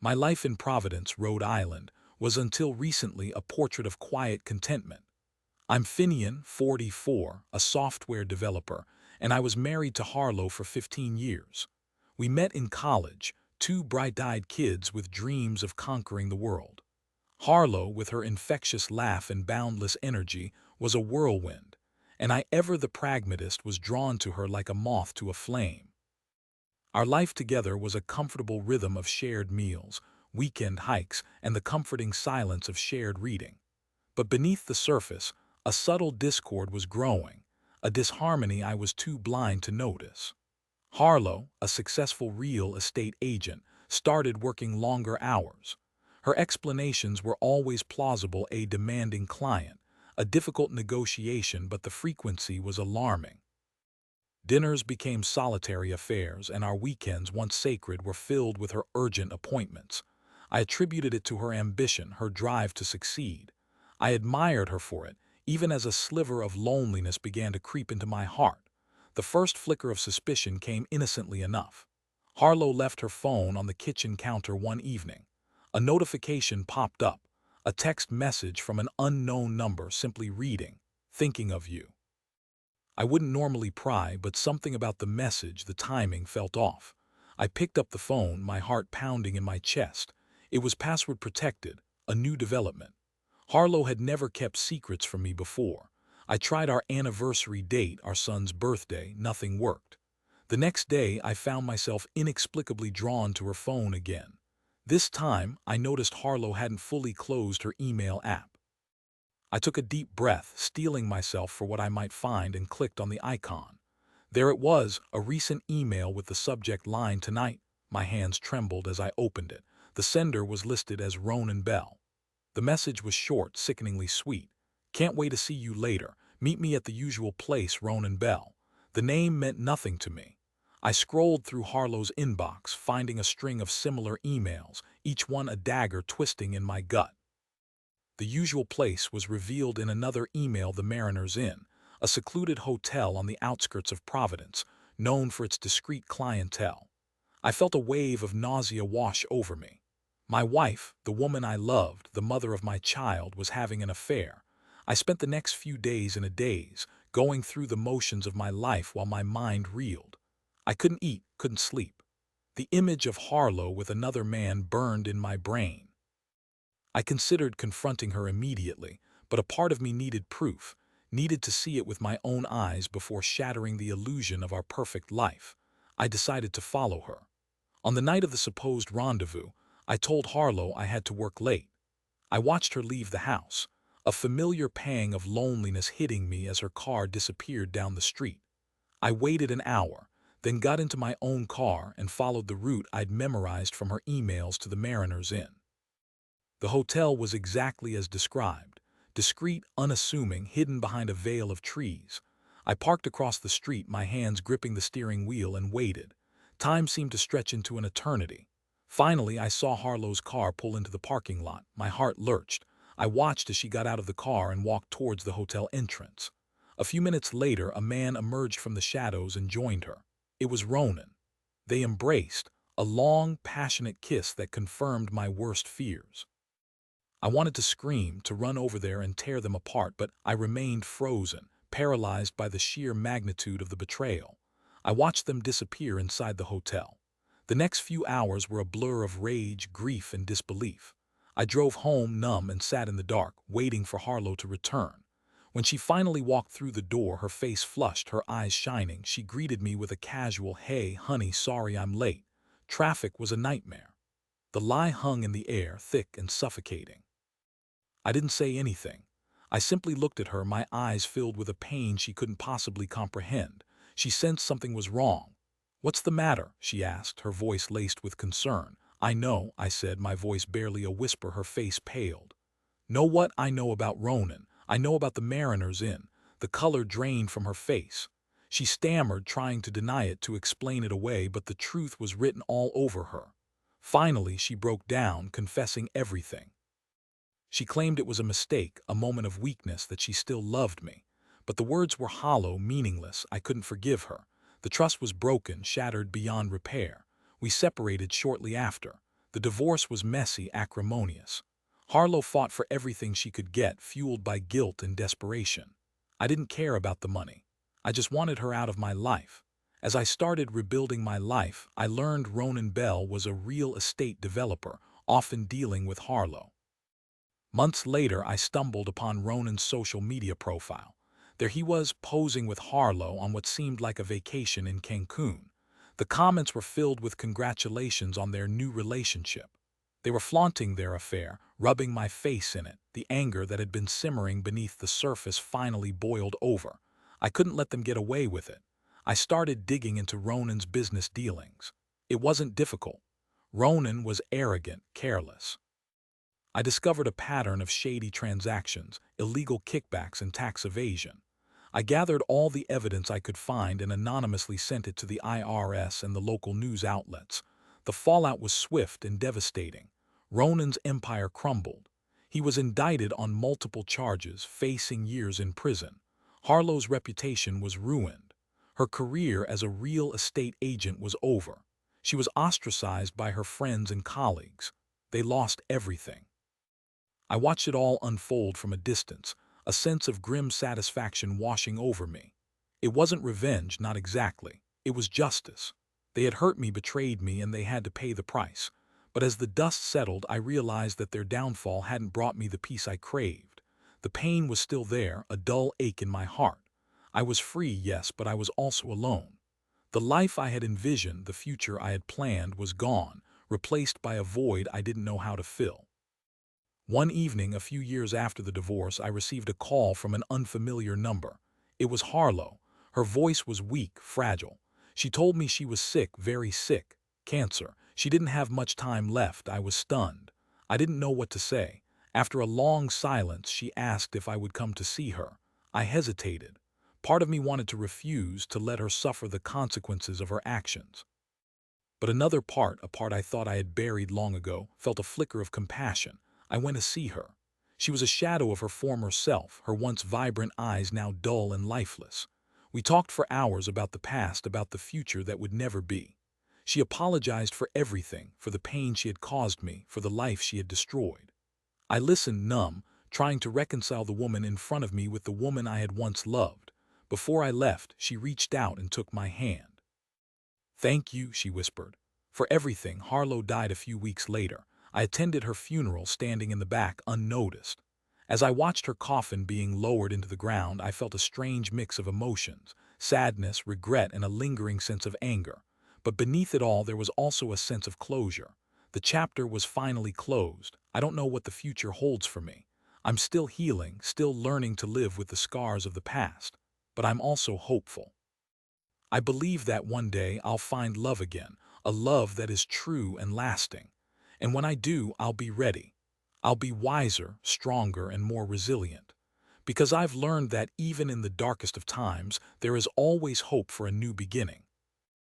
My life in Providence, Rhode Island, was until recently a portrait of quiet contentment. I'm Finnian, 44, a software developer, and I was married to Harlow for 15 years. We met in college, two bright-eyed kids with dreams of conquering the world. Harlow, with her infectious laugh and boundless energy, was a whirlwind, and I, ever the pragmatist, was drawn to her like a moth to a flame. Our life together was a comfortable rhythm of shared meals, weekend hikes, and the comforting silence of shared reading. But beneath the surface, a subtle discord was growing, a disharmony I was too blind to notice. Harlow, a successful real estate agent, started working longer hours. Her explanations were always plausible: a demanding client, a difficult negotiation, but the frequency was alarming. Dinners became solitary affairs, and our weekends, once sacred, were filled with her urgent appointments. I attributed it to her ambition, her drive to succeed. I admired her for it, even as a sliver of loneliness began to creep into my heart. The first flicker of suspicion came innocently enough. Harlow left her phone on the kitchen counter one evening. A notification popped up, a text message from an unknown number simply reading, "Thinking of you." I wouldn't normally pry, but something about the message, the timing, felt off. I picked up the phone, my heart pounding in my chest. It was password protected, a new development. Harlow had never kept secrets from me before. I tried our anniversary date, our son's birthday. Nothing worked. The next day, I found myself inexplicably drawn to her phone again. This time, I noticed Harlow hadn't fully closed her email app. I took a deep breath, steeling myself for what I might find, and clicked on the icon. There it was, a recent email with the subject line, "Tonight." My hands trembled as I opened it. The sender was listed as Ronan Bell. The message was short, sickeningly sweet. "Can't wait to see you later. Meet me at the usual place, Ronan Bell." The name meant nothing to me. I scrolled through Harlow's inbox, finding a string of similar emails, each one a dagger twisting in my gut. The usual place was revealed in another email: the Mariner's Inn, a secluded hotel on the outskirts of Providence, known for its discreet clientele. I felt a wave of nausea wash over me. My wife, the woman I loved, the mother of my child, was having an affair. I spent the next few days in a daze, going through the motions of my life while my mind reeled. I couldn't eat, couldn't sleep. The image of Harlow with another man burned in my brain. I considered confronting her immediately, but a part of me needed proof, needed to see it with my own eyes before shattering the illusion of our perfect life. I decided to follow her. On the night of the supposed rendezvous, I told Harlow I had to work late. I watched her leave the house, a familiar pang of loneliness hitting me as her car disappeared down the street. I waited an hour, then got into my own car and followed the route I'd memorized from her emails to the Mariner's Inn. The hotel was exactly as described, discreet, unassuming, hidden behind a veil of trees. I parked across the street, my hands gripping the steering wheel, and waited. Time seemed to stretch into an eternity. Finally, I saw Harlow's car pull into the parking lot. My heart lurched. I watched as she got out of the car and walked towards the hotel entrance. A few minutes later, a man emerged from the shadows and joined her. It was Ronan. They embraced, a long, passionate kiss that confirmed my worst fears. I wanted to scream, to run over there and tear them apart, but I remained frozen, paralyzed by the sheer magnitude of the betrayal. I watched them disappear inside the hotel. The next few hours were a blur of rage, grief, and disbelief. I drove home numb and sat in the dark, waiting for Harlow to return. When she finally walked through the door, her face flushed, her eyes shining, she greeted me with a casual, "Hey, honey, sorry I'm late. Traffic was a nightmare." The lie hung in the air, thick and suffocating. I didn't say anything. I simply looked at her, my eyes filled with a pain she couldn't possibly comprehend. She sensed something was wrong. "What's the matter?" she asked, her voice laced with concern. "I know," I said, my voice barely a whisper. Her face paled. "Know what?" "I know about Ronan. I know about the Mariner's Inn." The color drained from her face. She stammered, trying to deny it, to explain it away, but the truth was written all over her. Finally, she broke down, confessing everything. She claimed it was a mistake, a moment of weakness, that she still loved me. But the words were hollow, meaningless. I couldn't forgive her. The trust was broken, shattered beyond repair. We separated shortly after. The divorce was messy, acrimonious. Harlow fought for everything she could get, fueled by guilt and desperation. I didn't care about the money. I just wanted her out of my life. As I started rebuilding my life, I learned Ronan Bell was a real estate developer, often dealing with Harlow. Months later, I stumbled upon Ronan's social media profile. There he was, posing with Harlow on what seemed like a vacation in Cancun. The comments were filled with congratulations on their new relationship. They were flaunting their affair, rubbing my face in it. The anger that had been simmering beneath the surface finally boiled over. I couldn't let them get away with it. I started digging into Ronan's business dealings. It wasn't difficult. Ronan was arrogant, careless. I discovered a pattern of shady transactions, illegal kickbacks, and tax evasion. I gathered all the evidence I could find and anonymously sent it to the IRS and the local news outlets. The fallout was swift and devastating. Ronan's empire crumbled. He was indicted on multiple charges, facing years in prison. Harlow's reputation was ruined. Her career as a real estate agent was over. She was ostracized by her friends and colleagues. They lost everything. I watched it all unfold from a distance, a sense of grim satisfaction washing over me. It wasn't revenge, not exactly. It was justice. They had hurt me, betrayed me, and they had to pay the price. But as the dust settled, I realized that their downfall hadn't brought me the peace I craved. The pain was still there, a dull ache in my heart. I was free, yes, but I was also alone. The life I had envisioned, the future I had planned, was gone, replaced by a void I didn't know how to fill. One evening, a few years after the divorce, I received a call from an unfamiliar number. It was Harlow. Her voice was weak, fragile. She told me she was sick, very sick. Cancer. She didn't have much time left. I was stunned. I didn't know what to say. After a long silence, she asked if I would come to see her. I hesitated. Part of me wanted to refuse, to let her suffer the consequences of her actions. But another part, a part I thought I had buried long ago, felt a flicker of compassion. I went to see her. She was a shadow of her former self, her once vibrant eyes now dull and lifeless. We talked for hours about the past, about the future that would never be. She apologized for everything, for the pain she had caused me, for the life she had destroyed. I listened, numb, trying to reconcile the woman in front of me with the woman I had once loved. Before I left, she reached out and took my hand. "Thank you," she whispered, "for everything." Harlow died a few weeks later. I attended her funeral, standing in the back, unnoticed. As I watched her coffin being lowered into the ground, I felt a strange mix of emotions, sadness, regret, and a lingering sense of anger. But beneath it all, there was also a sense of closure. The chapter was finally closed. I don't know what the future holds for me. I'm still healing, still learning to live with the scars of the past. But I'm also hopeful. I believe that one day I'll find love again, a love that is true and lasting. And when I do, I'll be ready. I'll be wiser, stronger, and more resilient. Because I've learned that even in the darkest of times, there is always hope for a new beginning.